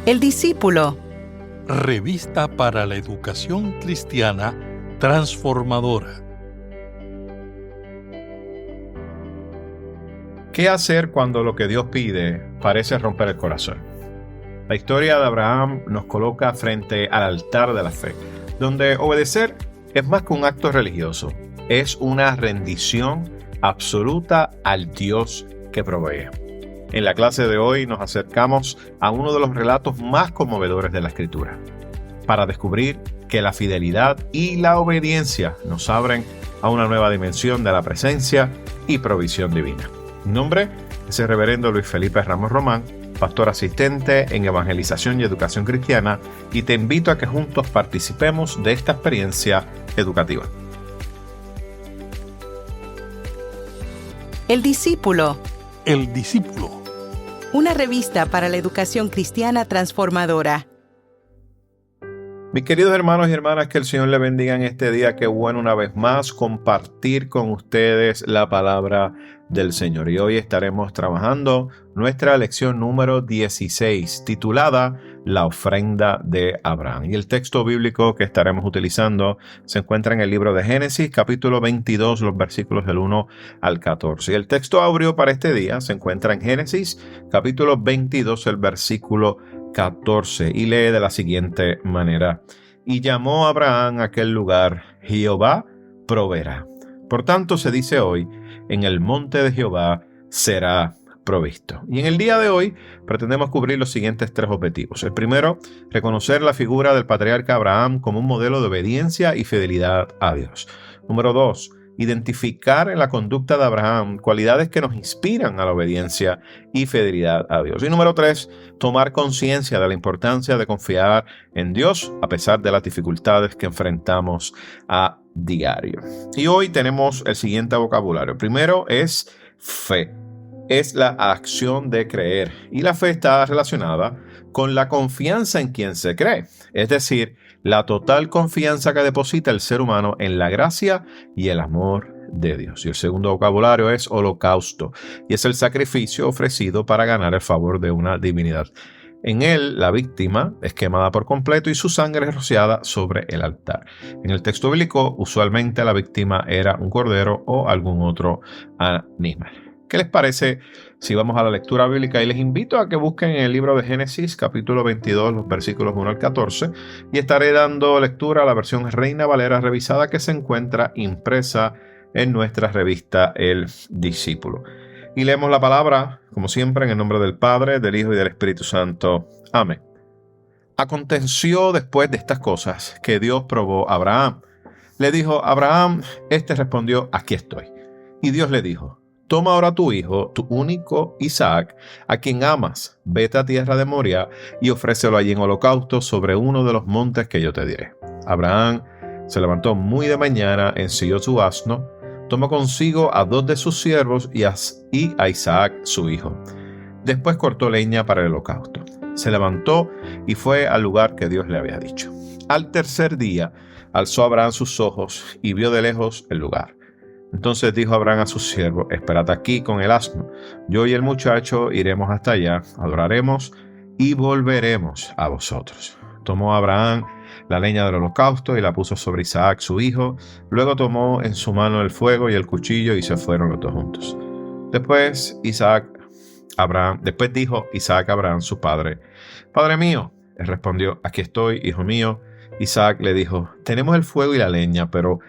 El discípulo. Revista para la educación cristiana transformadora. ¿Qué hacer cuando lo que Dios pide parece romper el corazón? La historia de Abraham nos coloca frente al altar de la fe, donde obedecer es más que un acto religioso, es una rendición absoluta al Dios que provee. En la clase de hoy nos acercamos a uno de los relatos más conmovedores de la Escritura, para descubrir que la fidelidad y la obediencia nos abren a una nueva dimensión de la presencia y provisión divina. Mi nombre es el reverendo Luis Felipe Ramos Román, pastor asistente en Evangelización y Educación Cristiana, y te invito a que juntos participemos de esta experiencia educativa. El discípulo. El discípulo. Una revista para la educación cristiana transformadora. Mis queridos hermanos y hermanas, que el Señor les bendiga en este día. Qué bueno una vez más compartir con ustedes la palabra del Señor. Y hoy estaremos trabajando nuestra lección número 16, titulada La ofrenda de Abraham. Y el texto bíblico que estaremos utilizando se encuentra en el libro de Génesis, capítulo 22, los versículos del 1 al 14. Y el texto áureo para este día se encuentra en Génesis, capítulo 22, el versículo 14, y lee de la siguiente manera: y llamó a Abraham a aquel lugar Jehová proveerá. Por tanto se dice hoy, en el monte de Jehová será provisto. Y en el día de hoy pretendemos cubrir los siguientes tres objetivos. El primero, reconocer la figura del patriarca Abraham como un modelo de obediencia y fidelidad a Dios. Número 2, identificar en la conducta de Abraham cualidades que nos inspiran a la obediencia y fidelidad a Dios. Y número 3, tomar conciencia de la importancia de confiar en Dios a pesar de las dificultades que enfrentamos a diario. Y hoy tenemos el siguiente vocabulario. Primero es fe. Es la acción de creer. Y la fe está relacionada con la confianza en quien se cree. Es decir, la total confianza que deposita el ser humano en la gracia y el amor de Dios. Y el segundo vocabulario es holocausto, y es el sacrificio ofrecido para ganar el favor de una divinidad. En él, la víctima es quemada por completo y su sangre es rociada sobre el altar. En el texto bíblico, usualmente la víctima era un cordero o algún otro animal. ¿Qué les parece si vamos a la lectura bíblica? Y les invito a que busquen en el libro de Génesis, capítulo 22, los versículos 1 al 14, y estaré dando lectura a la versión Reina Valera revisada que se encuentra impresa en nuestra revista El Discípulo. Y leemos la palabra, como siempre, en el nombre del Padre, del Hijo y del Espíritu Santo. Amén. Aconteció después de estas cosas que Dios probó a Abraham. Le dijo: Abraham, este respondió: aquí estoy. Y Dios le dijo: toma ahora tu hijo, tu único Isaac, a quien amas, vete a tierra de Moria y ofrécelo allí en holocausto sobre uno de los montes que yo te diré. Abraham se levantó muy de mañana, ensilló su asno, tomó consigo a 2 de sus siervos y a Isaac su hijo. Después cortó leña para el holocausto. Se levantó y fue al lugar que Dios le había dicho. Al tercer día alzó Abraham sus ojos y vio de lejos el lugar. Entonces dijo Abraham a sus siervos: esperad aquí con el asno. Yo y el muchacho iremos hasta allá, adoraremos y volveremos a vosotros. Tomó Abraham la leña del holocausto y la puso sobre Isaac su hijo. Luego tomó en su mano el fuego y el cuchillo y se fueron los dos juntos. Después dijo Isaac a Abraham su padre: Padre mío. Él respondió: aquí estoy, hijo mío. Isaac le dijo: tenemos el fuego y la leña, pero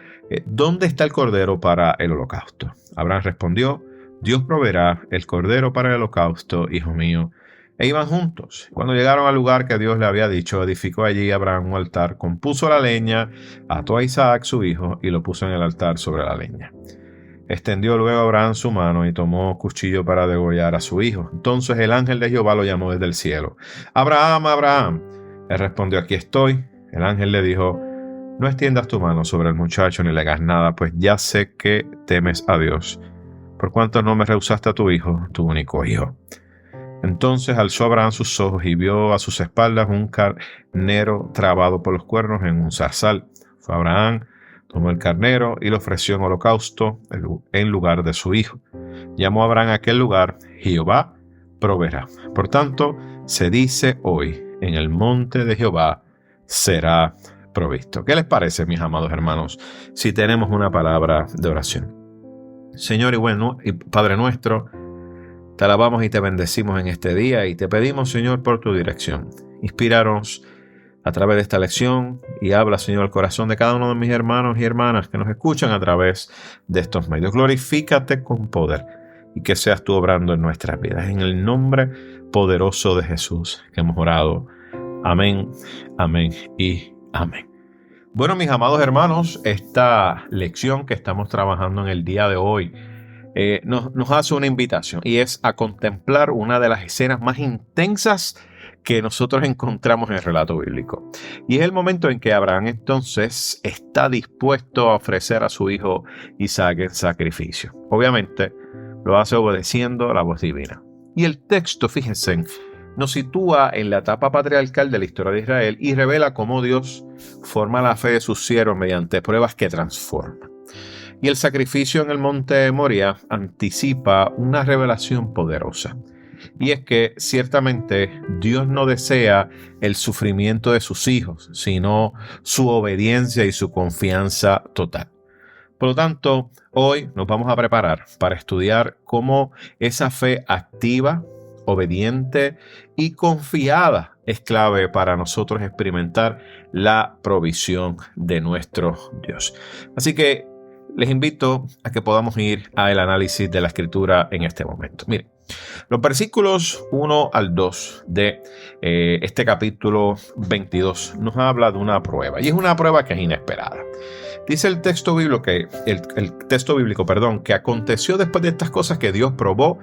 ¿dónde está el cordero para el holocausto? Abraham respondió: Dios proveerá el cordero para el holocausto, hijo mío. E iban juntos. Cuando llegaron al lugar que Dios le había dicho, edificó allí Abraham un altar, compuso la leña, ató a Isaac su hijo y lo puso en el altar sobre la leña. Extendió luego Abraham su mano y tomó cuchillo para degollar a su hijo. Entonces el ángel de Jehová lo llamó desde el cielo: Abraham, Abraham. Él respondió: aquí estoy. El ángel le dijo: no extiendas tu mano sobre el muchacho ni le hagas nada, pues ya sé que temes a Dios, por cuanto no me rehusaste a tu hijo, tu único hijo. Entonces alzó Abraham sus ojos y vio a sus espaldas un carnero trabado por los cuernos en un zarzal. Fue Abraham, tomó el carnero y lo ofreció en holocausto en lugar de su hijo. Llamó a Abraham a aquel lugar Jehová proveerá. Por tanto, se dice hoy, en el monte de Jehová será provisto. ¿Qué les parece, mis amados hermanos, si tenemos una palabra de oración? Señor y Padre nuestro, te alabamos y te bendecimos en este día y te pedimos, Señor, por tu dirección. Inspíranos a través de esta lección y habla, Señor, al corazón de cada uno de mis hermanos y hermanas que nos escuchan a través de estos medios. Glorifícate con poder y que seas tú obrando en nuestras vidas. En el nombre poderoso de Jesús que hemos orado. Amén, amén y amén. Bueno, mis amados hermanos, esta lección que estamos trabajando en el día de hoy nos hace una invitación y es a contemplar una de las escenas más intensas que nosotros encontramos en el relato bíblico. Y es el momento en que Abraham entonces está dispuesto a ofrecer a su hijo Isaac en sacrificio. Obviamente lo hace obedeciendo la voz divina. Y el texto, fíjense, nos sitúa en la etapa patriarcal de la historia de Israel y revela cómo Dios forma la fe de sus siervos mediante pruebas que transforman. Y el sacrificio en el monte Moria anticipa una revelación poderosa. Y es que ciertamente Dios no desea el sufrimiento de sus hijos, sino su obediencia y su confianza total. Por lo tanto, hoy nos vamos a preparar para estudiar cómo esa fe activa, obediente y confiada es clave para nosotros experimentar la provisión de nuestro Dios. Así que les invito a que podamos ir al análisis de la Escritura en este momento. Miren, los versículos 1 al 2 de este capítulo 22 nos habla de una prueba, y es una prueba que es inesperada. Dice el texto bíblico que aconteció después de estas cosas que Dios probó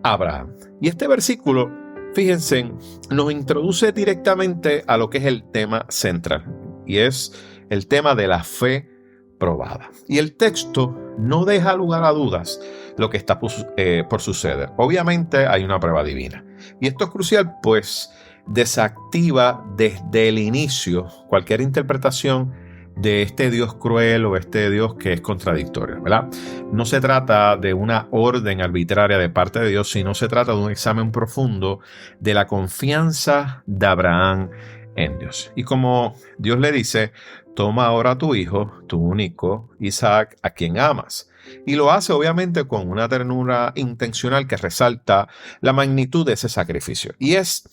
a Abraham. Y este versículo, fíjense, nos introduce directamente a lo que es el tema central, y es el tema de la fe probada. Y el texto no deja lugar a dudas lo que está por suceder. Obviamente hay una prueba divina. Y esto es crucial, pues desactiva desde el inicio cualquier interpretación de este Dios cruel o este Dios que es contradictorio, ¿verdad? No se trata de una orden arbitraria de parte de Dios, sino se trata de un examen profundo de la confianza de Abraham en Dios. Y como Dios le dice, toma ahora a tu hijo, tu único, Isaac, a quien amas. Y lo hace obviamente con una ternura intencional que resalta la magnitud de ese sacrificio. Y es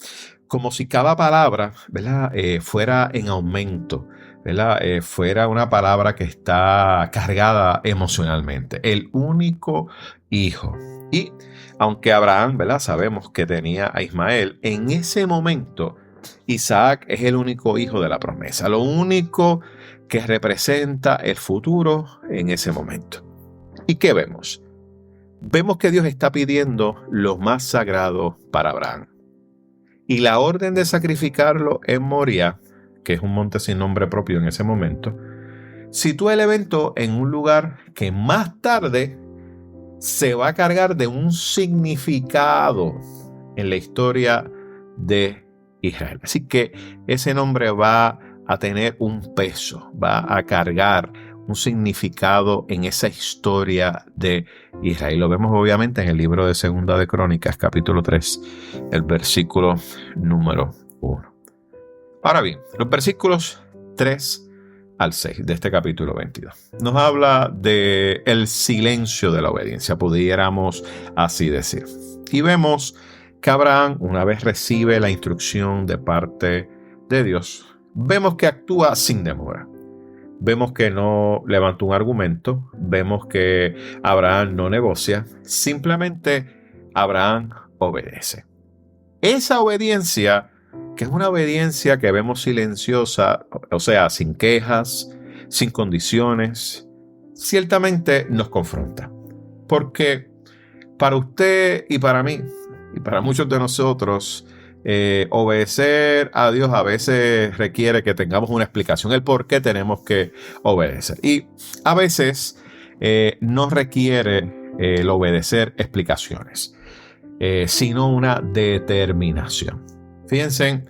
como si cada palabra, ¿verdad? Fuera en aumento, ¿verdad? Fuera una palabra que está cargada emocionalmente. El único hijo. Y aunque Abraham, ¿verdad? Sabemos que tenía a Ismael, en ese momento Isaac es el único hijo de la promesa, lo único que representa el futuro en ese momento. ¿Y qué vemos? Vemos que Dios está pidiendo lo más sagrado para Abraham. Y la orden de sacrificarlo en Moria, que es un monte sin nombre propio en ese momento, sitúa el evento en un lugar que más tarde se va a cargar de un significado en la historia de Israel. Así que ese nombre va a tener un peso, va a cargar un significado en esa historia de Israel. Lo vemos obviamente en el libro de Segunda de Crónicas, capítulo 3, el versículo número 1. Ahora bien, los versículos 3 al 6 de este capítulo 22 nos habla de el silencio de la obediencia, pudiéramos así decir. Y vemos que Abraham, una vez recibe la instrucción de parte de Dios, vemos que actúa sin demora. Vemos que no levanta un argumento, vemos que Abraham no negocia, simplemente Abraham obedece. Esa obediencia, que es una obediencia que vemos silenciosa, o sea, sin quejas, sin condiciones, ciertamente nos confronta. Porque para usted y para mí, y para muchos de nosotros, obedecer a Dios a veces requiere que tengamos una explicación, el por qué tenemos que obedecer. Y a veces no requiere el obedecer explicaciones, sino una determinación. Fíjense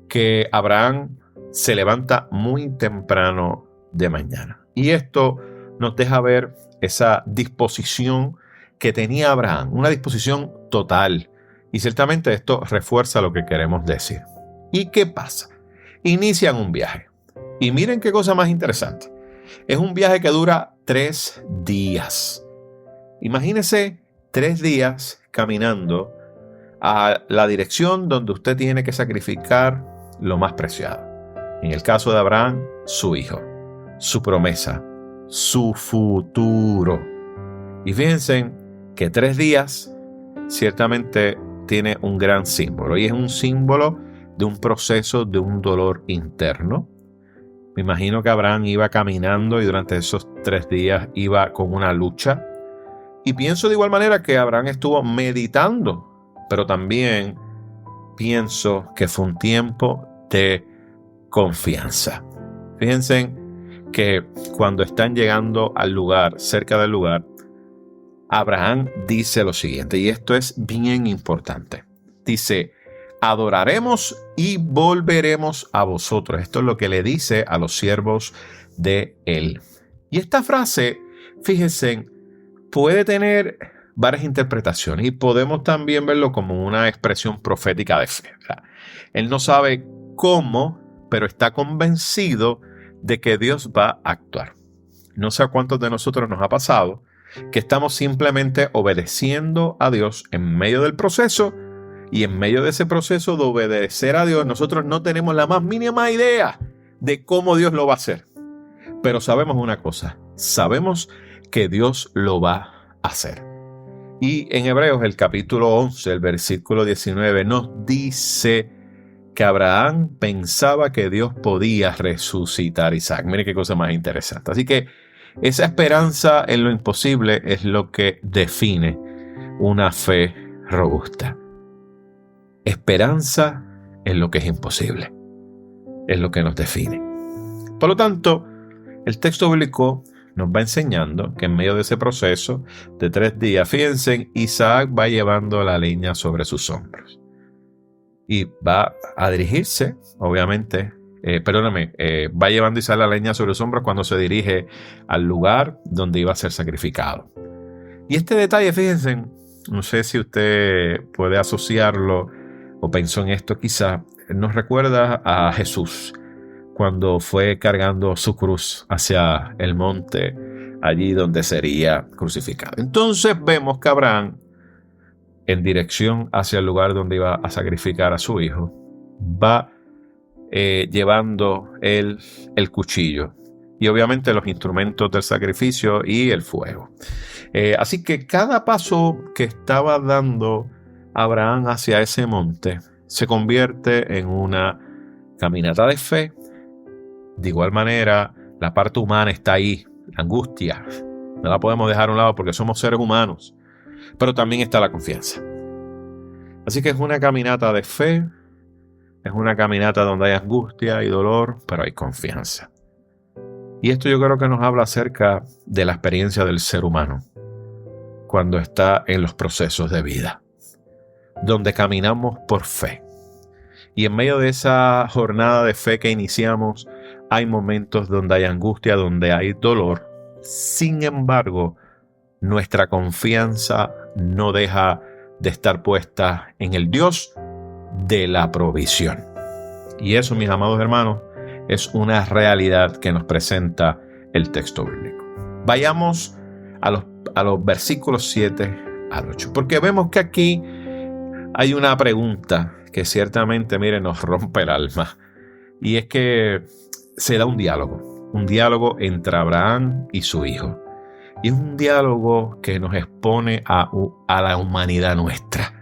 que Abraham se levanta muy temprano de mañana. Y esto nos deja ver esa disposición que tenía Abraham, una disposición total. Y ciertamente esto refuerza lo que queremos decir. ¿Y qué pasa? Inician un viaje. Y miren qué cosa más interesante. Es un viaje que dura 3 días. Imagínese 3 días caminando a la dirección donde usted tiene que sacrificar lo más preciado. En el caso de Abraham, su hijo, su promesa, su futuro. Y fíjense que 3 días ciertamente tiene un gran símbolo, y es un símbolo de un proceso de un dolor interno. Me imagino que Abraham iba caminando y durante esos 3 días iba con una lucha. Y pienso de igual manera que Abraham estuvo meditando, pero también pienso que fue un tiempo de confianza. Fíjense que cuando están llegando al lugar, cerca del lugar, Abraham dice lo siguiente, y esto es bien importante. Dice: adoraremos y volveremos a vosotros. Esto es lo que le dice a los siervos de él. Y esta frase, fíjense, puede tener varias interpretaciones y podemos también verlo como una expresión profética de fe. Él no sabe cómo, pero está convencido de que Dios va a actuar. No sé a cuántos de nosotros nos ha pasado que estamos simplemente obedeciendo a Dios en medio del proceso, y en medio de ese proceso de obedecer a Dios nosotros no tenemos la más mínima idea de cómo Dios lo va a hacer. Pero sabemos una cosa, sabemos que Dios lo va a hacer. Y en Hebreos el capítulo 11, el versículo 19 nos dice que Abraham pensaba que Dios podía resucitar a Isaac. Mire qué cosa más interesante. Así que esa esperanza en lo imposible es lo que define una fe robusta. Esperanza en lo que es imposible es lo que nos define. Por lo tanto, el texto bíblico nos va enseñando que en medio de ese proceso de 3 días, fíjense, Isaac va llevando la leña sobre sus hombros. Y va a dirigirse, obviamente, va llevando Isaac la leña sobre sus hombros cuando se dirige al lugar donde iba a ser sacrificado. Y este detalle, fíjense, no sé si usted puede asociarlo o pensó en esto quizá, nos recuerda a Jesús cuando fue cargando su cruz hacia el monte, allí donde sería crucificado. Entonces vemos que Abraham, en dirección hacia el lugar donde iba a sacrificar a su hijo, va llevando el cuchillo y obviamente los instrumentos del sacrificio y el fuego. Así que cada paso que estaba dando Abraham hacia ese monte se convierte en una caminata de fe. De igual manera, la parte humana está ahí, la angustia. No la podemos dejar a un lado porque somos seres humanos. Pero también está la confianza. Así que es una caminata de fe, es una caminata donde hay angustia y dolor, pero hay confianza. Y esto yo creo que nos habla acerca de la experiencia del ser humano cuando está en los procesos de vida, donde caminamos por fe. Y en medio de esa jornada de fe que iniciamos, hay momentos donde hay angustia, donde hay dolor. Sin embargo, nuestra confianza no deja de estar puesta en el Dios de la provisión. Y eso, mis amados hermanos, es una realidad que nos presenta el texto bíblico. Vayamos a los versículos 7 al 8, porque vemos que aquí hay una pregunta que ciertamente, mire, nos rompe el alma. Y es que se da un diálogo entre Abraham y su hijo. Y es un diálogo que nos expone a la humanidad nuestra.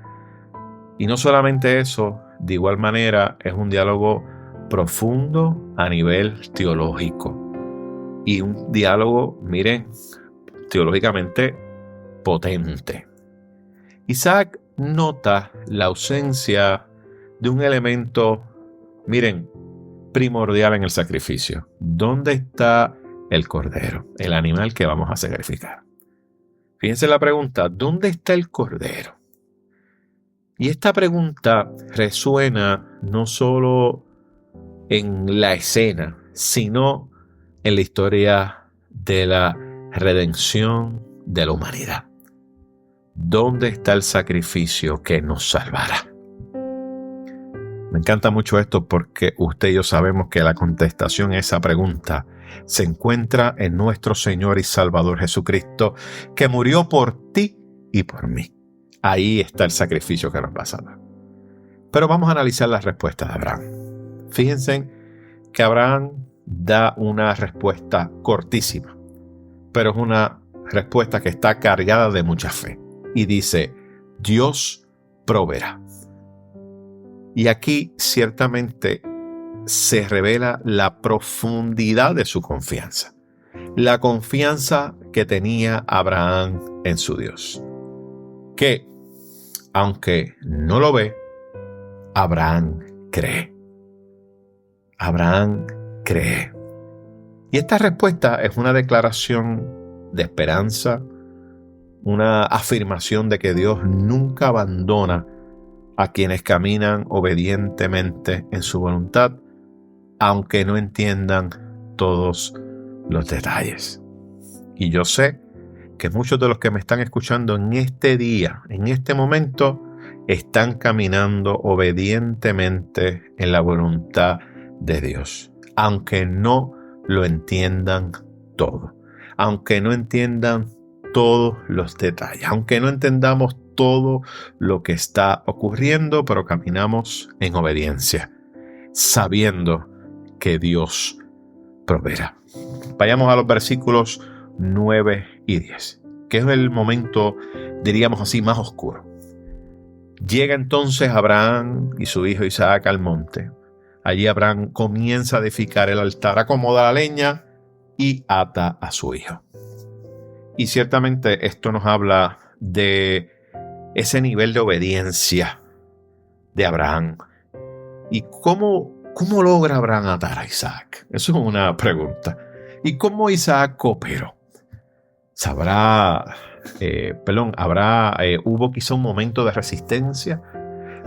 Y no solamente eso, de igual manera es un diálogo profundo a nivel teológico. Y un diálogo, miren, teológicamente potente. Isaac nota la ausencia de un elemento, miren, primordial en el sacrificio. ¿Dónde está el cordero, el animal que vamos a sacrificar? Fíjense la pregunta, ¿dónde está el cordero? Y esta pregunta resuena no solo en la escena, sino en la historia de la redención de la humanidad. ¿Dónde está el sacrificio que nos salvará? Me encanta mucho esto porque usted y yo sabemos que la contestación a esa pregunta se encuentra en nuestro Señor y Salvador Jesucristo, que murió por ti y por mí. Ahí está el sacrificio que nos va a salvar. Pero vamos a analizar la respuesta de Abraham. Fíjense que Abraham da una respuesta cortísima, pero es una respuesta que está cargada de mucha fe. Y dice, Dios proveerá. Y aquí ciertamente se revela la profundidad de su confianza. La confianza que tenía Abraham en su Dios. Que, aunque no lo ve, Abraham cree. Abraham cree. Y esta respuesta es una declaración de esperanza, una afirmación de que Dios nunca abandona a quienes caminan obedientemente en su voluntad, aunque no entiendan todos los detalles. Y yo sé que muchos de los que me están escuchando en este día, en este momento, están caminando obedientemente en la voluntad de Dios, aunque no lo entiendan todo, aunque no entiendan todos los detalles, aunque no entendamos todo lo que está ocurriendo, pero caminamos en obediencia, sabiendo que Dios proveerá. Vayamos a los versículos 9 y 10, que es el momento, diríamos así, más oscuro. Llega entonces Abraham y su hijo Isaac al monte. Allí Abraham comienza a edificar el altar, acomoda la leña y ata a su hijo. Y ciertamente esto nos habla de ese nivel de obediencia de Abraham. ¿Y cómo logra Abraham atar a Isaac? Eso es una pregunta. ¿Y cómo Isaac cooperó? ¿Hubo quizá un momento de resistencia?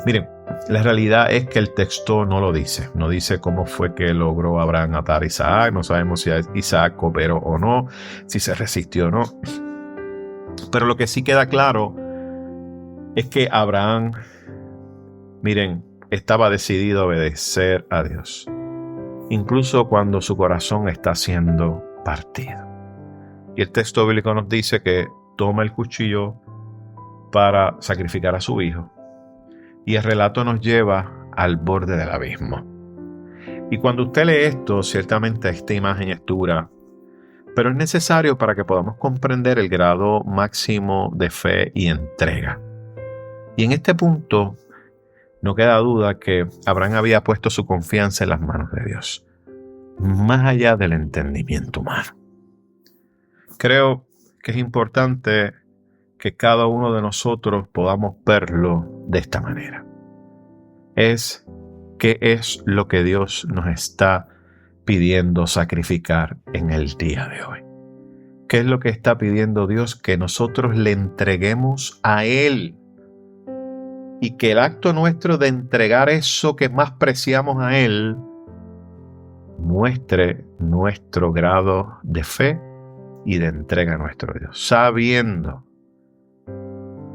Miren, la realidad es que el texto no lo dice. No dice cómo fue que logró Abraham atar a Isaac. No sabemos si Isaac cooperó o no, si se resistió o no. Pero lo que sí queda claro es que Abraham, miren, estaba decidido a obedecer a Dios, incluso cuando su corazón está siendo partido. Y el texto bíblico nos dice que toma el cuchillo para sacrificar a su hijo. Y el relato nos lleva al borde del abismo. Y cuando usted lee esto, ciertamente esta imagen es dura, pero es necesario para que podamos comprender el grado máximo de fe y entrega. Y en este punto, no queda duda que Abraham había puesto su confianza en las manos de Dios, más allá del entendimiento humano. Creo que es importante que cada uno de nosotros podamos verlo de esta manera. ¿Qué es lo que Dios nos está pidiendo sacrificar en el día de hoy? ¿Qué es lo que está pidiendo Dios? Que nosotros le entreguemos a Él. Y que el acto nuestro de entregar eso que más preciamos a Él muestre nuestro grado de fe y de entrega a nuestro Dios, sabiendo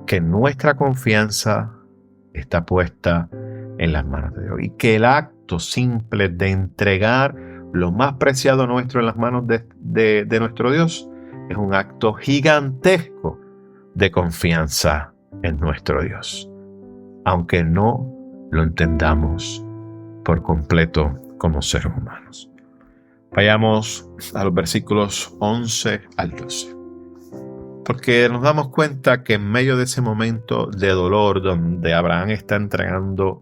que nuestra confianza está puesta en las manos de Dios y que el acto simple de entregar lo más preciado nuestro en las manos de nuestro Dios es un acto gigantesco de confianza en nuestro Dios, aunque no lo entendamos por completo como seres humanos. Vayamos a los versículos 11 al 12. Porque nos damos cuenta que en medio de ese momento de dolor donde Abraham está entregando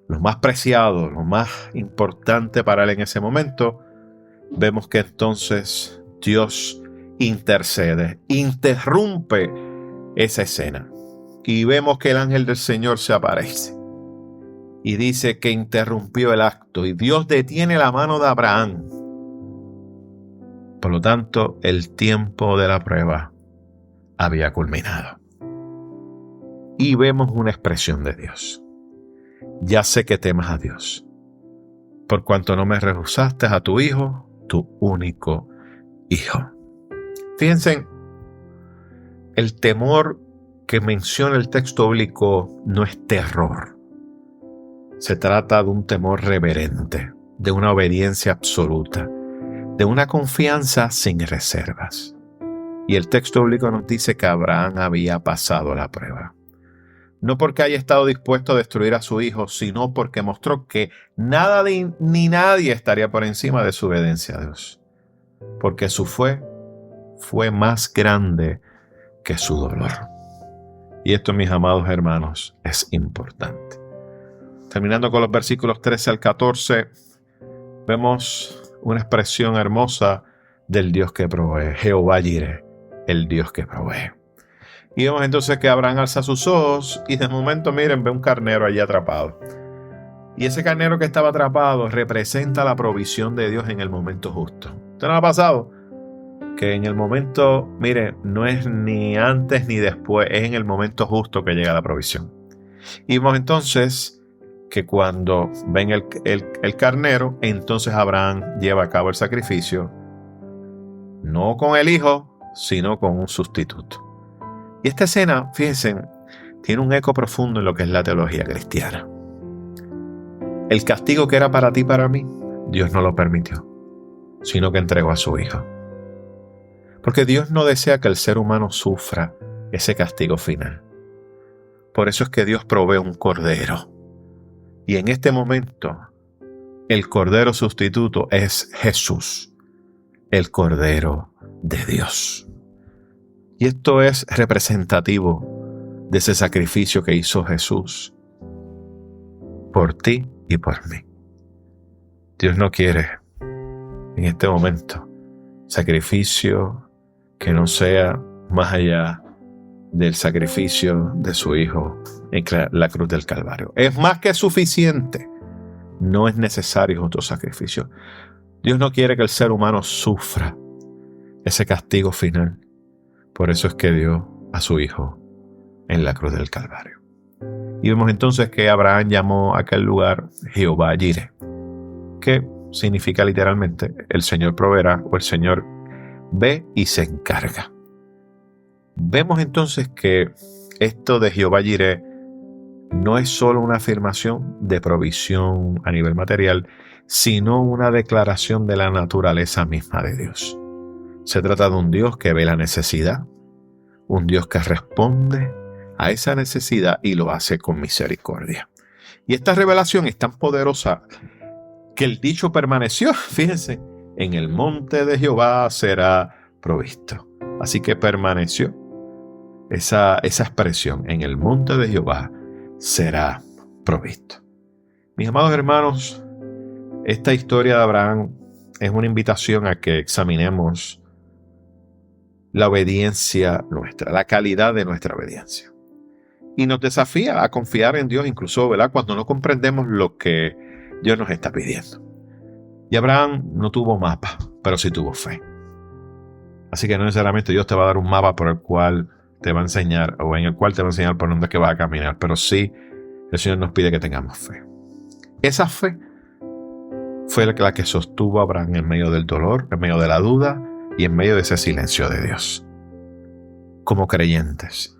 lo más preciado, lo más importante para él en ese momento, vemos que entonces Dios intercede, interrumpe esa escena. Y vemos que el ángel del Señor se aparece y dice que interrumpió el acto y Dios detiene la mano de Abraham. Por lo tanto, el tiempo de la prueba había culminado. Y vemos una expresión de Dios. Ya sé que temas a Dios, por cuanto no me rehusaste a tu hijo, tu único hijo. Fíjense, el temor que menciona el texto bíblico no es terror, Se trata de un temor reverente, de una obediencia absoluta, de una confianza sin reservas. Y el texto bíblico nos dice que Abraham había pasado la prueba. No porque haya estado dispuesto a destruir a su hijo, sino porque mostró que nada ni nadie estaría por encima de su obediencia a Dios. Porque su fe fue más grande que su dolor. Y esto, mis amados hermanos, es importante. Terminando con los versículos 13 al 14, vemos una expresión hermosa del Dios que provee, Jehová Jireh, el Dios que provee. Y vemos entonces que Abraham alza sus ojos y de momento, miren, ve un carnero allí atrapado. Y ese carnero que estaba atrapado representa la provisión de Dios en el momento justo. ¿Usted no ha pasado? Que en el momento, mire, no es ni antes ni después, es en el momento justo que llega la provisión. Y vemos entonces que cuando ven el carnero, entonces Abraham lleva a cabo el sacrificio, no con el hijo, sino con un sustituto. Y esta escena, fíjense, tiene un eco profundo en lo que es la teología cristiana. El castigo que era para ti y para mí, Dios no lo permitió, sino que entregó a su hijo. Porque Dios no desea que el ser humano sufra ese castigo final. Por eso es que Dios provee un cordero. Y en este momento, el cordero sustituto es Jesús, el cordero de Dios. Y esto es representativo de ese sacrificio que hizo Jesús por ti y por mí. Dios no quiere en este momento sacrificio que no sea más allá del sacrificio de su Hijo en la cruz del Calvario. Es más que suficiente. No es necesario otro sacrificio. Dios no quiere que el ser humano sufra ese castigo final. Por eso es que dio a su Hijo en la cruz del Calvario. Y vemos entonces que Abraham llamó a aquel lugar Jehová Jireh, que significa literalmente el Señor proveerá o el Señor ve y se encarga. Vemos entonces que esto de Jehová Jireh no es solo una afirmación de provisión a nivel material, sino una declaración de la naturaleza misma de Dios. Se trata de un Dios que ve la necesidad, un Dios que responde a esa necesidad y lo hace con misericordia. Y esta revelación es tan poderosa que el dicho permaneció, fíjense, en el monte de Jehová será provisto. Así que permaneció esa expresión, en el monte de Jehová será provisto. Mis amados hermanos, esta historia de Abraham es una invitación a que examinemos la obediencia nuestra, la calidad de nuestra obediencia. Y nos desafía a confiar en Dios, incluso, ¿verdad?, cuando no comprendemos lo que Dios nos está pidiendo. Y Abraham no tuvo mapa, pero sí tuvo fe. Así que no necesariamente Dios te va a dar un mapa por el cual te va a enseñar, o en el cual te va a enseñar por dónde es que vas a caminar, pero sí el Señor nos pide que tengamos fe. Esa fe fue la que sostuvo a Abraham en medio del dolor, en medio de la duda y en medio de ese silencio de Dios. Como creyentes,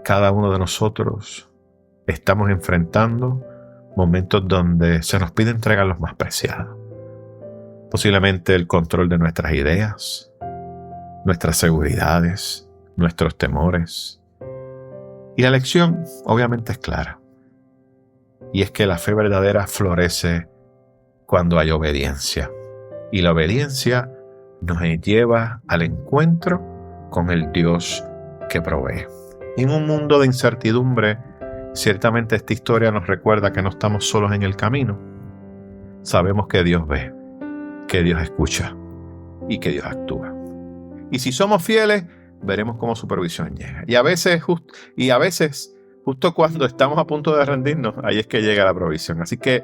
cada uno de nosotros estamos enfrentando momentos donde se nos pide entregar los más preciados. Posiblemente el control de nuestras ideas, nuestras seguridades, nuestros temores. Y la lección obviamente es clara. Y es que la fe verdadera florece cuando hay obediencia. Y la obediencia nos lleva al encuentro con el Dios que provee. En un mundo de incertidumbre, ciertamente esta historia nos recuerda que no estamos solos en el camino. Sabemos que Dios ve, que Dios escucha y que Dios actúa. Y si somos fieles, veremos cómo su provisión llega. Y a veces, justo cuando estamos a punto de rendirnos, ahí es que llega la provisión. Así que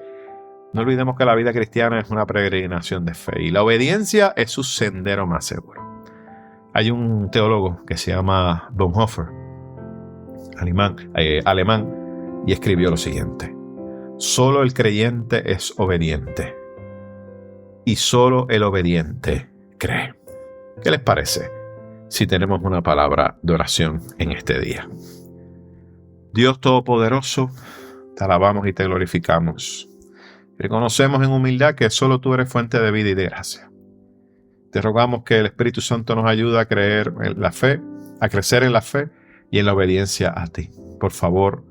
no olvidemos que la vida cristiana es una peregrinación de fe y la obediencia es su sendero más seguro. Hay un teólogo que se llama Bonhoeffer, alemán, y escribió lo siguiente: solo el creyente es obediente y solo el obediente cree. ¿Qué les parece si tenemos una palabra de oración en este día? Dios Todopoderoso, Te alabamos y te glorificamos. Reconocemos en humildad que solo tú eres fuente de vida y de gracia. Te rogamos que el Espíritu Santo nos ayude a creer en la fe, a crecer en la fe y en la obediencia a ti. Por favor,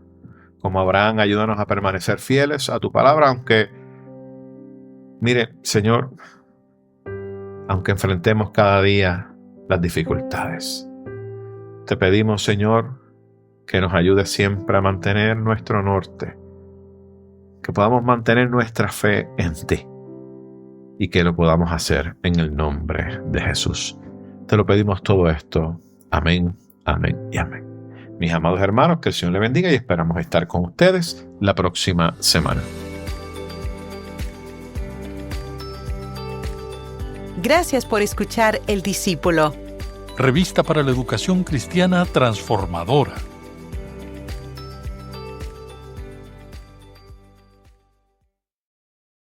como Abraham, ayúdanos a permanecer fieles a tu palabra, aunque, mire, Señor, aunque enfrentemos cada día las dificultades. Te pedimos, Señor, que nos ayudes siempre a mantener nuestro norte, que podamos mantener nuestra fe en ti y que lo podamos hacer en el nombre de Jesús. Te lo pedimos todo esto. Amén, amén y amén. Mis amados hermanos, que el Señor les bendiga y esperamos estar con ustedes la próxima semana. Gracias por escuchar El Discípulo. Revista para la Educación Cristiana Transformadora.